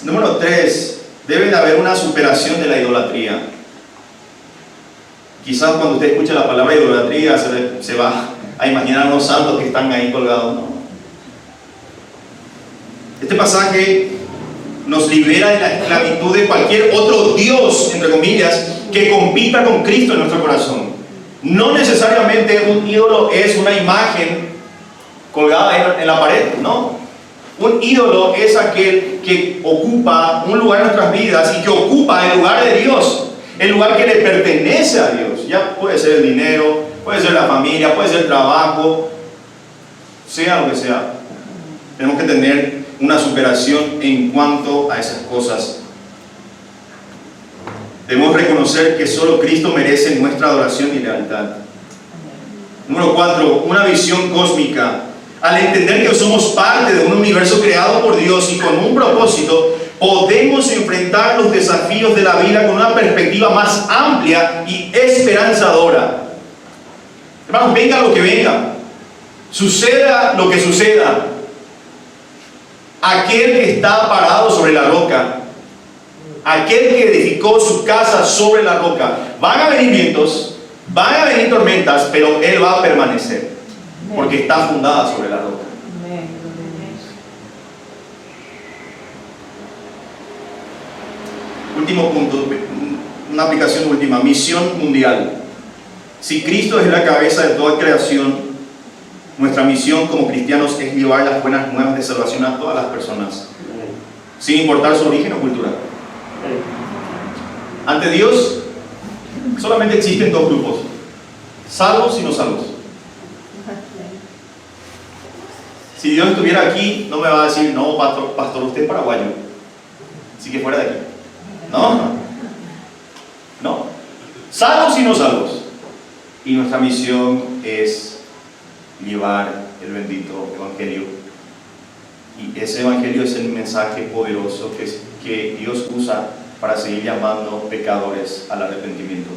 Número 3, debe de haber una superación de la idolatría. Quizás cuando usted escucha la palabra idolatría se va a imaginar unos santos que están ahí colgados. No. Este pasaje nos libera de la esclavitud de cualquier otro Dios, entre comillas, que compita con Cristo en nuestro corazón. No necesariamente un ídolo es una imagen colgada en la pared, no. Un ídolo es aquel que ocupa un lugar en nuestras vidas y que ocupa el lugar de Dios, el lugar que le pertenece a Dios. Ya puede ser el dinero, puede ser la familia, puede ser el trabajo, sea lo que sea. Tenemos que tener una superación en cuanto a esas cosas. Debemos reconocer que solo Cristo merece nuestra adoración y lealtad. Número 4, una visión cósmica. Al entender que somos parte de un universo creado por Dios y con un propósito, podemos enfrentar los desafíos de la vida con una perspectiva más amplia y esperanzadora. Hermanos, venga lo que venga, suceda lo que suceda, aquel que está parado sobre la roca, aquel que edificó su casa sobre la roca, van a venir vientos, van a venir tormentas, pero Él va a permanecer, porque está fundada sobre la roca. Último punto, una aplicación última, misión mundial. Si Cristo es la cabeza de toda creación, nuestra misión como cristianos es llevar las buenas nuevas de salvación a todas las personas, sin importar su origen o cultura. Ante Dios solamente existen dos grupos: salvos y no salvos. Si Dios estuviera aquí, no me va a decir: no, pastor, usted es paraguayo, así que fuera de aquí. No. Salvos y no salvos. Y nuestra misión es llevar el bendito Evangelio. Y ese Evangelio es el mensaje poderoso que Dios usa para seguir llamando pecadores al arrepentimiento.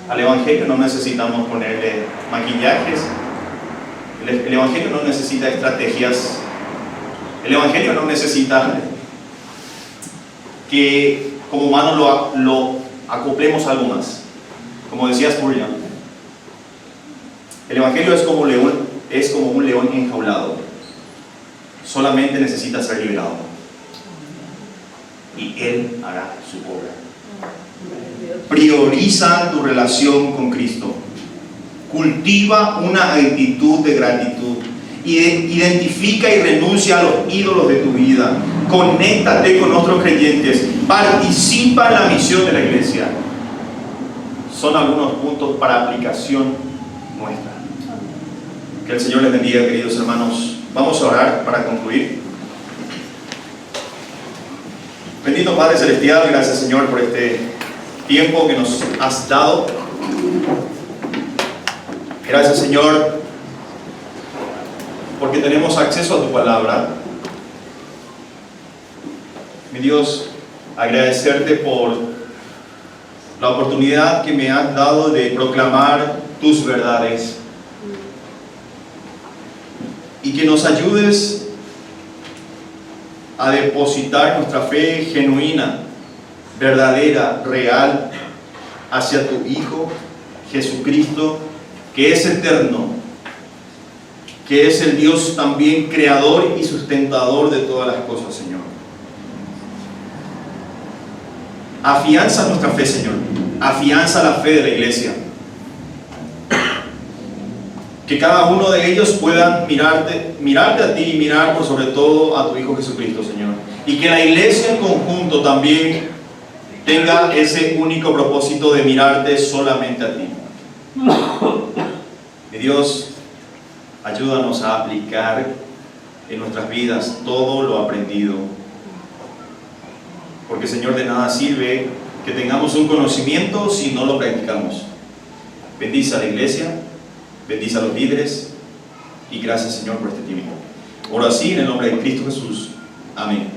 Al Evangelio no necesitamos ponerle maquillajes. El Evangelio no necesita estrategias. El Evangelio no necesita que como humanos lo acoplemos a algo más. Como decía Spurgeon, el Evangelio es como un león enjaulado. Solamente necesita ser liberado. Y Él hará su obra. Prioriza tu relación con Cristo. Cultiva una actitud de gratitud. Identifica y renuncia a los ídolos de tu vida. Conéctate con otros creyentes. Participa en la misión de la iglesia. Son algunos puntos para aplicación nuestra. Que el Señor les bendiga, queridos hermanos. Vamos a orar para concluir. Bendito Padre Celestial, gracias Señor por este tiempo que nos has dado. Gracias Señor porque tenemos acceso a tu palabra. Mi Dios, agradecerte por la oportunidad que me has dado de proclamar tus verdades y que nos ayudes a depositar nuestra fe genuina, verdadera, real hacia tu Hijo Jesucristo, que es eterno, que es el Dios también creador y sustentador de todas las cosas, Señor. Afianza nuestra fe, Señor. Afianza la fe de la iglesia. Que cada uno de ellos puedan mirarte a ti y mirar por sobre todo a tu Hijo Jesucristo, Señor. Y que la iglesia en conjunto también tenga ese único propósito de mirarte solamente a ti. Mi Dios, ayúdanos a aplicar en nuestras vidas todo lo aprendido. Porque, Señor, de nada sirve que tengamos un conocimiento si no lo practicamos. Bendice a la iglesia, bendice a los líderes y gracias, Señor, por este tiempo. Oro así en el nombre de Cristo Jesús. Amén.